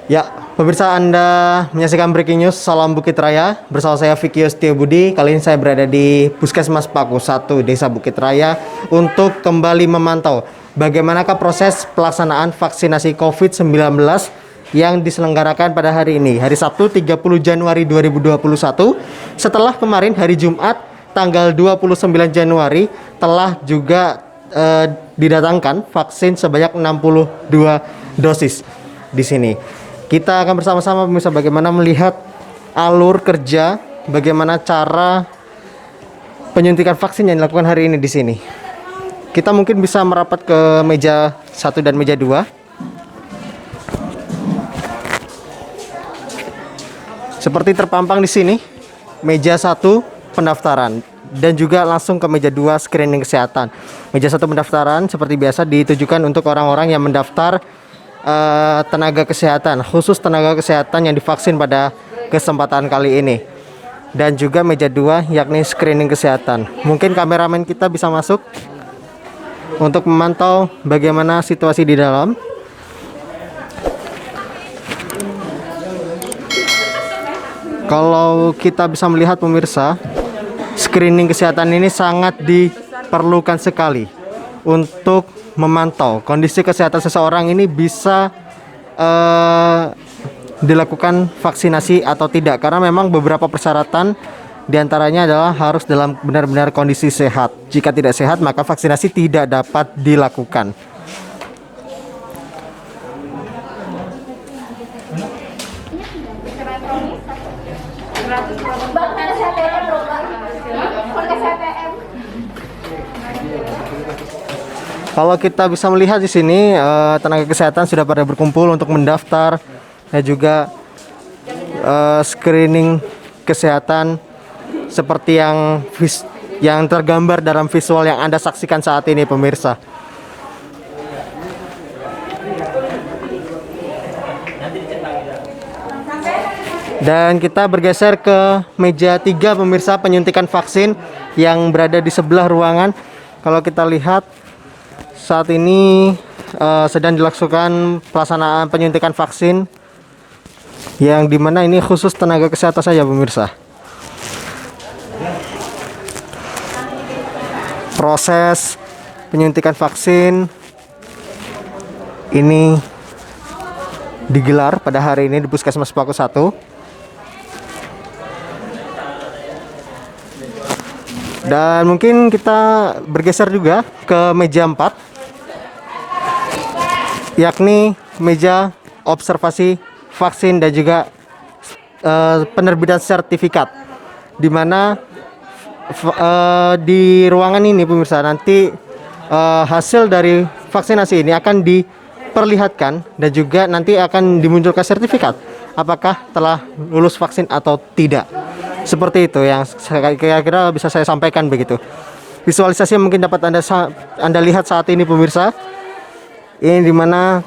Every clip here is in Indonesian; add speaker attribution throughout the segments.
Speaker 1: Ya, pemirsa, Anda menyaksikan Breaking News Salam Bukit Raya. Bersama saya Vicky Yostia Budi. Kali ini saya berada di Puskesmas Paku 1 Desa Bukit Raya untuk kembali memantau bagaimanakah proses pelaksanaan vaksinasi COVID-19 yang diselenggarakan pada hari ini, hari Sabtu 30 Januari 2021. Setelah kemarin hari Jumat tanggal 29 Januari telah juga didatangkan vaksin sebanyak 62 dosis di sini. Kita akan bersama-sama pemirsa bagaimana melihat alur kerja, bagaimana cara penyuntikan vaksin yang dilakukan hari ini di sini. Kita mungkin bisa merapat ke meja 1 dan meja 2. Seperti terpampang di sini, meja 1 pendaftaran dan juga langsung ke meja 2 screening kesehatan. Meja 1 pendaftaran seperti biasa ditujukan untuk orang-orang yang mendaftar tenaga kesehatan, khusus tenaga kesehatan yang divaksin pada kesempatan kali ini. Dan juga meja 2 yakni screening kesehatan. Mungkin kameramen kita bisa masuk untuk memantau bagaimana situasi di dalam. Kalau kita bisa melihat pemirsa, screening kesehatan ini sangat diperlukan sekali untuk memantau kondisi kesehatan seseorang ini bisa dilakukan vaksinasi atau tidak, karena memang beberapa persyaratan diantaranya adalah harus dalam benar-benar kondisi sehat. Jika tidak sehat maka vaksinasi tidak dapat dilakukan. Kalau kita bisa melihat di sini, tenaga kesehatan sudah pada berkumpul untuk mendaftar dan juga screening kesehatan seperti yang tergambar dalam visual yang Anda saksikan saat ini pemirsa. Dan kita bergeser ke meja 3 pemirsa, penyuntikan vaksin yang berada di sebelah ruangan. Kalau kita lihat saat ini sedang dilakukan pelaksanaan penyuntikan vaksin yang dimana ini khusus tenaga kesehatan saja pemirsa. Proses penyuntikan vaksin ini digelar pada hari ini di Puskesmas Paku 1. Dan mungkin kita bergeser juga ke meja 4, yakni meja observasi vaksin dan juga penerbitan sertifikat, di mana di ruangan ini pemirsa nanti hasil dari vaksinasi ini akan diperlihatkan dan juga nanti akan dimunculkan sertifikat apakah telah lulus vaksin atau tidak. Seperti itu yang kira-kira bisa saya sampaikan begitu. Visualisasi yang mungkin dapat Anda lihat saat ini pemirsa, ini dimana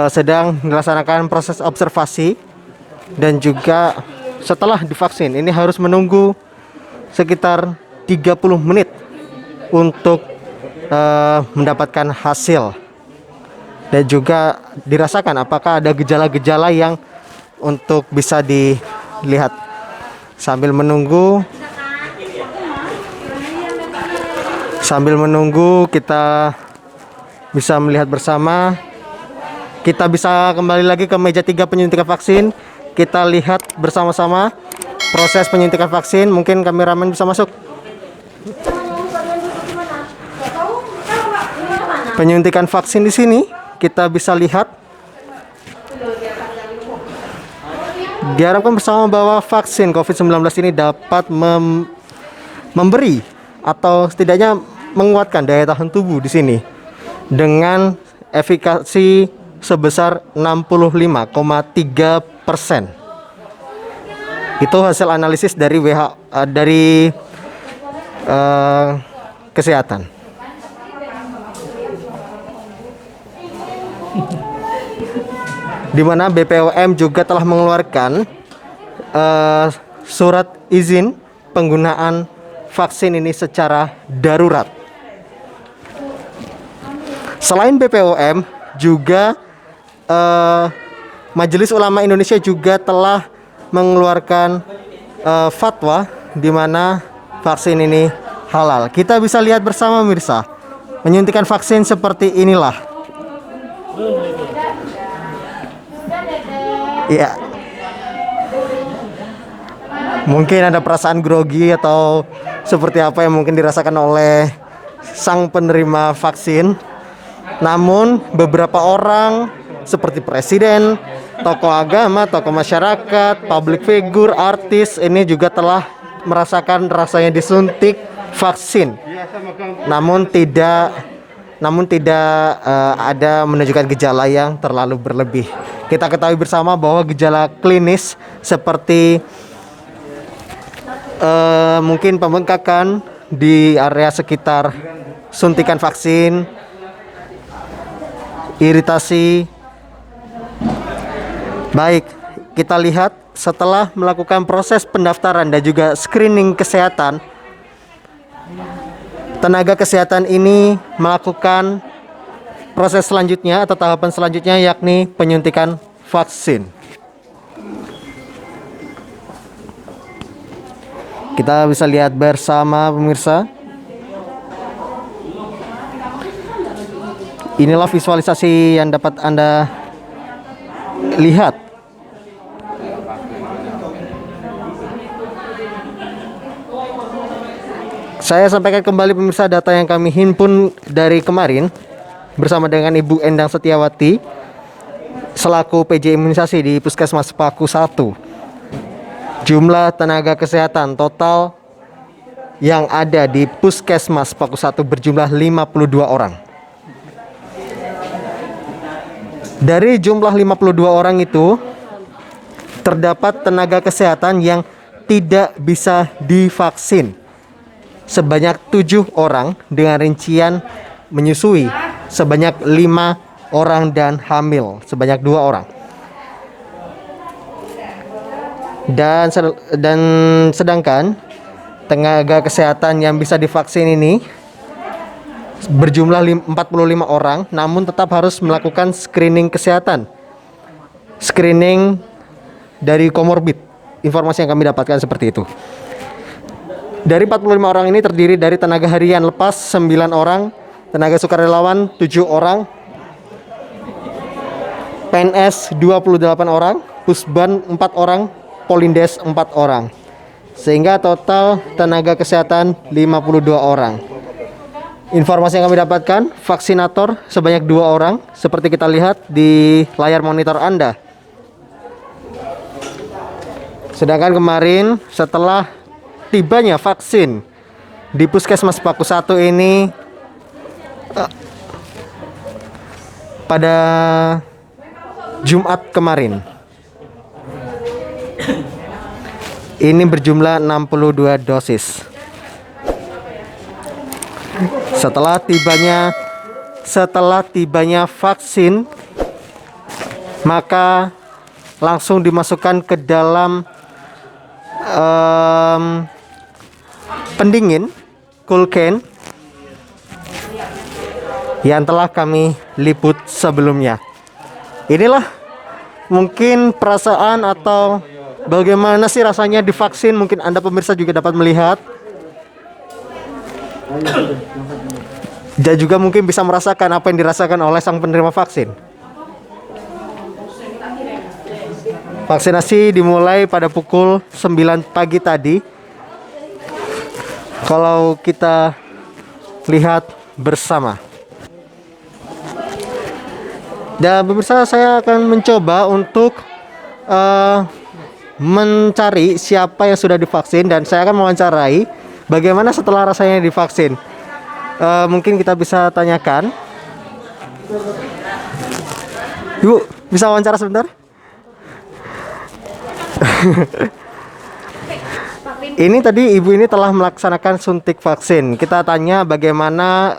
Speaker 1: sedang dilaksanakan proses observasi dan juga setelah divaksin ini harus menunggu sekitar 30 menit untuk mendapatkan hasil dan juga dirasakan apakah ada gejala-gejala yang untuk bisa dilihat. Sambil menunggu kita bisa melihat bersama. Kita bisa kembali lagi ke meja 3 penyuntikan vaksin. Kita lihat bersama-sama proses penyuntikan vaksin. Mungkin kameramen bisa masuk. Penyuntikan vaksin di sini kita bisa lihat. Diharapkan bersama bahwa vaksin COVID-19 ini dapat memberi atau setidaknya menguatkan daya tahan tubuh di sini dengan efikasi sebesar 65,3%. Itu hasil analisis dari kesehatan. Di mana BPOM juga telah mengeluarkan surat izin penggunaan vaksin ini secara darurat. Selain BPOM juga Majelis Ulama Indonesia juga telah mengeluarkan fatwa di mana vaksin ini halal. Kita bisa lihat bersama pemirsa, menyuntikkan vaksin seperti inilah. Ya, mungkin ada perasaan grogi atau seperti apa yang mungkin dirasakan oleh sang penerima vaksin. Namun beberapa orang seperti presiden, tokoh agama, tokoh masyarakat, public figure, artis ini juga telah merasakan rasanya disuntik vaksin. Namun tidak ada menunjukkan gejala yang terlalu berlebih. Kita ketahui bersama bahwa gejala klinis seperti mungkin pembengkakan di area sekitar suntikan vaksin, iritasi. Baik, kita lihat setelah melakukan proses pendaftaran dan juga screening kesehatan, tenaga kesehatan ini melakukan proses selanjutnya atau tahapan selanjutnya, yakni penyuntikan vaksin. Kita bisa lihat bersama pemirsa. Inilah visualisasi yang dapat Anda lihat. Saya sampaikan kembali pemirsa data yang kami himpun dari kemarin bersama dengan Ibu Endang Setiawati selaku PJ Imunisasi di Puskesmas Paku 1. Jumlah tenaga kesehatan total yang ada di Puskesmas Paku 1 berjumlah 52 orang. Dari jumlah 52 orang itu terdapat tenaga kesehatan yang tidak bisa divaksin sebanyak 7 orang dengan rincian menyusui sebanyak 5 orang dan hamil sebanyak 2 orang. Dan sedangkan tenaga kesehatan yang bisa divaksin ini berjumlah 45 orang, namun tetap harus melakukan screening kesehatan. Screening dari komorbid. Informasi yang kami dapatkan seperti itu. Dari 45 orang ini terdiri dari tenaga harian lepas 9 orang, tenaga sukarelawan 7 orang, PNS 28 orang, Pusban 4 orang, Polindes 4 orang. Sehingga total tenaga kesehatan 52 orang. Informasi yang kami dapatkan, vaksinator sebanyak 2 orang seperti kita lihat di layar monitor Anda. Sedangkan kemarin setelah tibanya vaksin di Puskesmas Paku 1 ini pada Jumat kemarin ini berjumlah 62 dosis. Setelah tibanya vaksin, maka langsung dimasukkan ke dalam pendingin cool can yang telah kami liput sebelumnya. Inilah mungkin perasaan atau bagaimana sih rasanya divaksin. Mungkin Anda pemirsa juga dapat melihat dan juga mungkin bisa merasakan apa yang dirasakan oleh sang penerima vaksin. Vaksinasi dimulai pada pukul 9 pagi tadi. Kalau kita lihat bersama. Dan pemirsa, saya akan mencoba untuk mencari siapa yang sudah divaksin, dan saya akan mewawancarai bagaimana setelah rasanya divaksin. Mungkin kita bisa tanyakan. Ibu, bisa wawancara sebentar? Ini tadi ibu ini telah melaksanakan suntik vaksin. Kita tanya bagaimana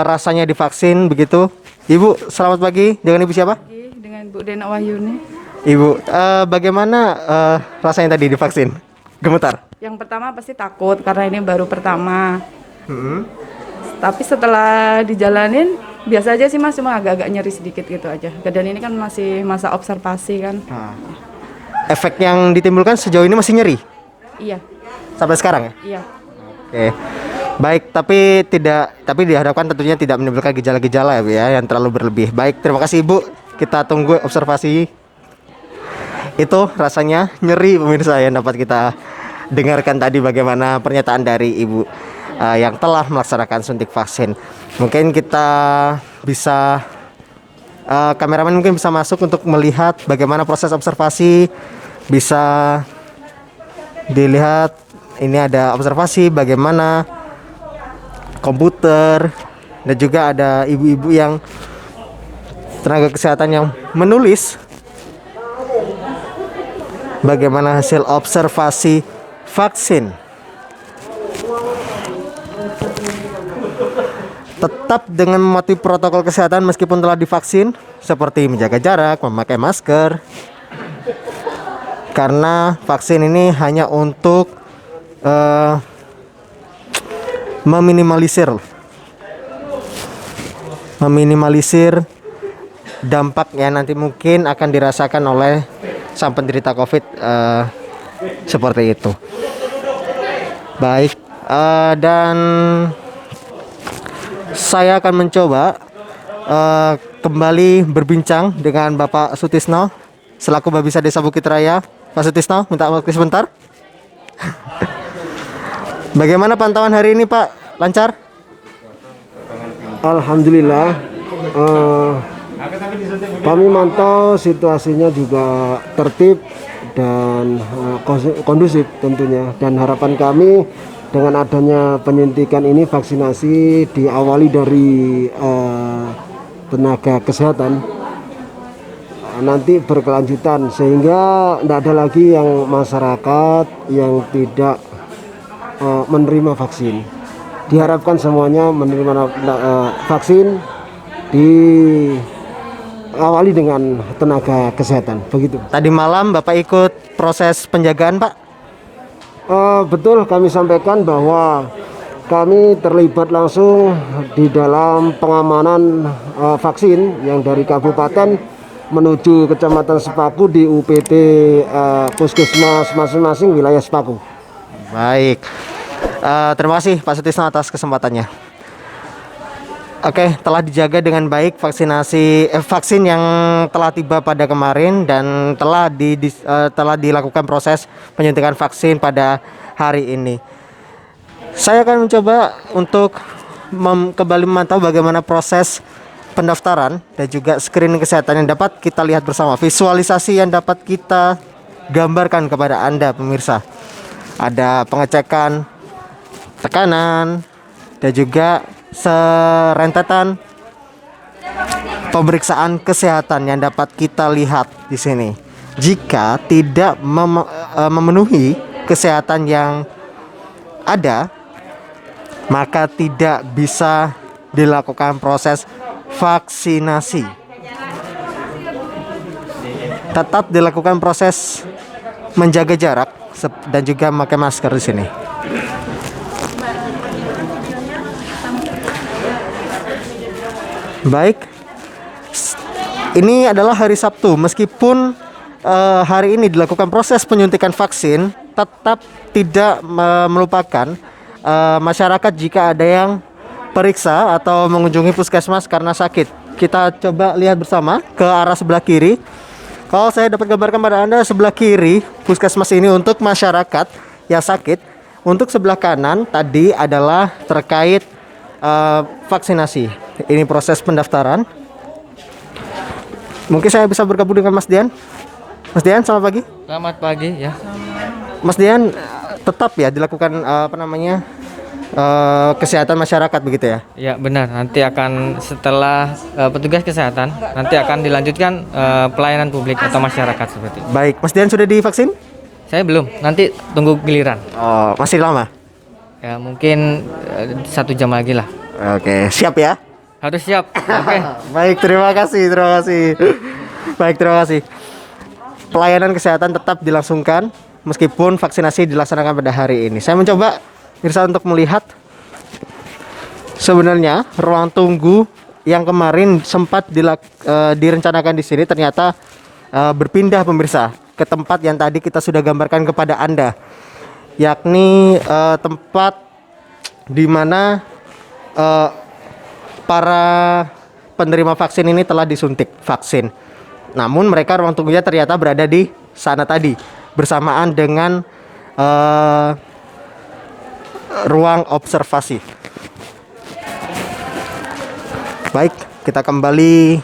Speaker 1: rasanya divaksin begitu. Ibu, selamat pagi. Dengan ibu siapa?
Speaker 2: Dengan Bu Dena Wahyuni.
Speaker 1: Ibu, bagaimana rasanya tadi divaksin? Gemetar?
Speaker 2: Yang pertama pasti takut karena ini baru pertama. Tapi setelah dijalanin Biasa aja sih Mas, cuma agak-agak nyeri sedikit gitu aja. Dan ini kan masih masa observasi kan.
Speaker 1: Efek yang ditimbulkan sejauh ini masih nyeri
Speaker 2: Iya,
Speaker 1: sampai sekarang ya?
Speaker 2: iya.
Speaker 1: Oke. Baik, tapi diharapkan tentunya tidak menimbulkan gejala-gejala ya, Bu, ya yang terlalu berlebih. Baik, terima kasih Ibu. Kita tunggu observasi. Itu rasanya nyeri pemirsa yang dapat kita dengarkan tadi bagaimana pernyataan dari Ibu yang telah melaksanakan suntik vaksin. Mungkin kita bisa kameramen mungkin bisa masuk untuk melihat bagaimana proses observasi. Bisa dilihat ini ada observasi bagaimana komputer dan juga ada ibu-ibu yang tenaga kesehatan yang menulis bagaimana hasil observasi vaksin. Tetap dengan mematuhi protokol kesehatan meskipun telah divaksin, seperti menjaga jarak, memakai masker. Karena vaksin ini hanya untuk meminimalisir dampak yang nanti mungkin akan dirasakan oleh sang penderita COVID seperti itu. Baik, dan saya akan mencoba kembali berbincang dengan Bapak Sutisno selaku Babinsa Desa Bukit Raya. Pak Sutisno, minta waktu sebentar. Bagaimana pantauan hari ini Pak? Lancar?
Speaker 3: Alhamdulillah, kami mantau situasinya juga tertib dan kondusif tentunya. Dan harapan kami dengan adanya penyuntikan ini, vaksinasi diawali dari tenaga kesehatan, nanti berkelanjutan sehingga tidak ada lagi yang masyarakat yang tidak menerima vaksin. Diharapkan semuanya menerima vaksin diawali dengan tenaga kesehatan. Begitu.
Speaker 1: Tadi malam Bapak ikut proses penjagaan Pak?
Speaker 3: Betul, kami sampaikan bahwa kami terlibat langsung di dalam pengamanan vaksin yang dari kabupaten menuju kecamatan Sepaku di UPT puskesmas masing-masing wilayah Sepaku.
Speaker 1: Baik, terima kasih Pak Sutisno atas kesempatannya. Oke, telah dijaga dengan baik vaksin yang telah tiba pada kemarin dan telah dilakukan proses penyuntikan vaksin pada hari ini. Saya akan mencoba untuk kembali memantau bagaimana proses pendaftaran dan juga screening kesehatan yang dapat kita lihat bersama, visualisasi yang dapat kita gambarkan kepada Anda pemirsa. Ada pengecekan tekanan dan juga serentetan pemeriksaan kesehatan yang dapat kita lihat di sini. Jika tidak memenuhi kesehatan yang ada, maka tidak bisa dilakukan proses vaksinasi. Tetap dilakukan proses menjaga jarak dan juga memakai masker di sini. Baik, ini adalah hari Sabtu. Meskipun hari ini dilakukan proses penyuntikan vaksin, tetap tidak melupakan masyarakat jika ada yang periksa atau mengunjungi puskesmas karena sakit. Kita coba lihat bersama ke arah sebelah kiri. Kalau saya dapat gambarkan pada Anda, sebelah kiri puskesmas ini untuk masyarakat yang sakit. Untuk sebelah kanan tadi adalah terkait vaksinasi. Ini proses pendaftaran. Mungkin saya bisa bergabung dengan Mas Dian. Mas Dian, selamat pagi.
Speaker 4: Selamat pagi ya.
Speaker 1: Mas Dian, tetap ya dilakukan kesehatan masyarakat begitu ya?
Speaker 4: Ya benar, nanti akan setelah petugas kesehatan nanti akan dilanjutkan pelayanan publik atau masyarakat seperti itu.
Speaker 1: Baik, Mas Dian sudah divaksin?
Speaker 4: Saya belum, nanti tunggu giliran.
Speaker 1: Oh, masih lama?
Speaker 4: Ya mungkin 1 jam lagi lah.
Speaker 1: Oke, siap ya?
Speaker 4: Harus siap. Oke.
Speaker 1: Baik, terima kasih. Baik, terima kasih. Pelayanan kesehatan tetap dilangsungkan meskipun vaksinasi dilaksanakan pada hari ini. Saya mencoba Mirsa untuk melihat sebenarnya ruang tunggu yang kemarin sempat direncanakan di sini ternyata berpindah pemirsa ke tempat yang tadi kita sudah gambarkan kepada Anda, yakni tempat di mana para penerima vaksin ini telah disuntik vaksin. Namun mereka ruang tunggunya ternyata berada di sana tadi bersamaan dengan ruang observasi. Baik, kita kembali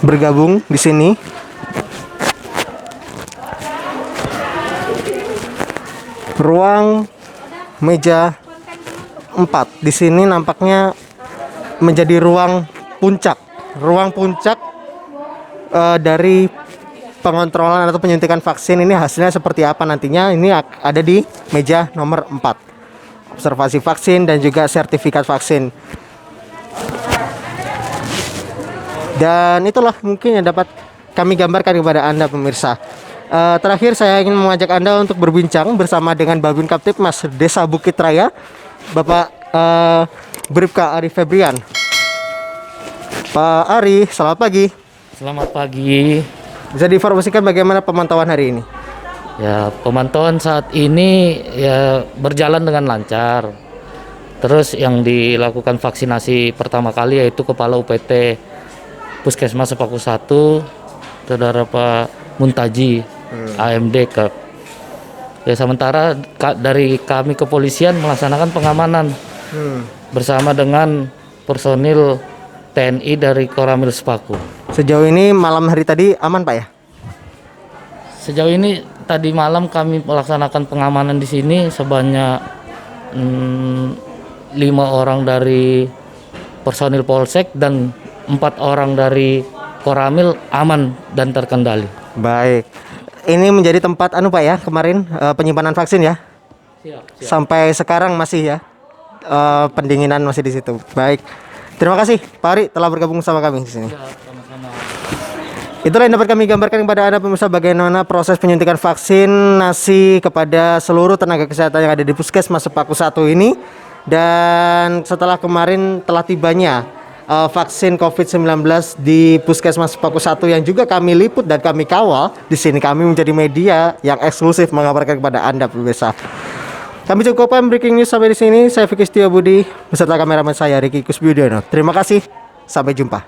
Speaker 1: bergabung di sini. Ruang meja 4 di sini nampaknya menjadi ruang puncak dari pengontrolan atau penyuntikan vaksin. Ini hasilnya seperti apa nantinya, ini ada di meja nomor 4, observasi vaksin dan juga sertifikat vaksin. Dan itulah mungkin yang dapat kami gambarkan kepada Anda pemirsa. Terakhir saya ingin mengajak Anda untuk berbincang bersama dengan Babin Kaptipmas Desa Bukit Raya, Bapak Bribka Ari Febrian. Pak Ari, selamat pagi.
Speaker 5: Selamat pagi.
Speaker 1: Bisa diinformasikan bagaimana pemantauan hari ini?
Speaker 5: Ya, pemantauan saat ini ya berjalan dengan lancar. Terus yang dilakukan vaksinasi pertama kali yaitu Kepala UPT Puskesmas Sepaku 1, Saudara Pak Muntaji, AMD Kep. Ya, sementara dari kami kepolisian melaksanakan pengamanan bersama dengan personil TNI dari Koramil Sepaku.
Speaker 1: Sejauh ini malam hari tadi aman Pak ya?
Speaker 5: Sejauh ini tadi malam kami melaksanakan pengamanan di sini sebanyak 5 orang dari personil Polsek dan 4 orang dari Koramil aman dan terkendali.
Speaker 1: Baik. Ini menjadi tempat Pak ya kemarin penyimpanan vaksin ya?
Speaker 5: Siap.
Speaker 1: Sampai sekarang masih ya pendinginan masih di situ. Baik. Terima kasih Pak Ari telah bergabung sama kami di sini. Itulah yang dapat kami gambarkan kepada Anda pemirsa bagaimana proses penyuntikan vaksinasi kepada seluruh tenaga kesehatan yang ada di Puskesmas Sepaku 1 ini. Dan setelah kemarin telah tibanya vaksin COVID-19 di Puskesmas Sepaku 1 yang juga kami liput dan kami kawal, di sini kami menjadi media yang eksklusif mengabarkan kepada Anda pemirsa. Kami cukupkan breaking news sampai di sini. Saya Fikri Setiabudi beserta kameramen saya Ricky Kusbudiono. Terima kasih. Sampai jumpa.